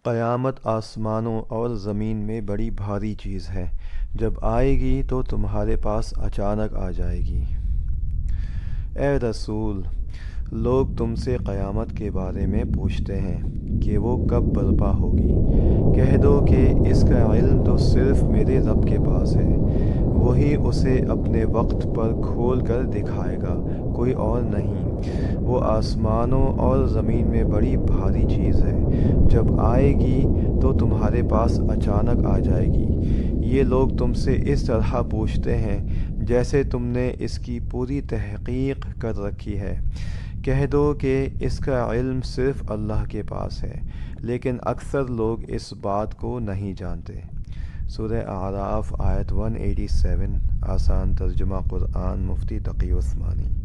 قیامت آسمانوں اور زمین میں بڑی بھاری چیز ہے، جب آئے گی تو تمہارے پاس اچانک آ جائے گی۔ اے رسول، لوگ تم سے قیامت کے بارے میں پوچھتے ہیں کہ وہ کب برپا ہوگی۔ کہہ دو کہ اس کا علم تو صرف میرے رب کے پاس ہے، وہی اسے اپنے وقت پر کھول کر دکھائے گا، کوئی اور نہیں۔ وہ آسمانوں اور زمین میں بڑی بھاری چیز ہے، جب آئے گی تو تمہارے پاس اچانک آ جائے گی۔ یہ لوگ تم سے اس طرح پوچھتے ہیں جیسے تم نے اس کی پوری تحقیق کر رکھی ہے۔ کہہ دو کہ اس کا علم صرف اللہ کے پاس ہے، لیکن اکثر لوگ اس بات کو نہیں جانتے۔ سورہ اعراف آیت 187، آسان ترجمہ قرآن، مفتی تقی عثمانی۔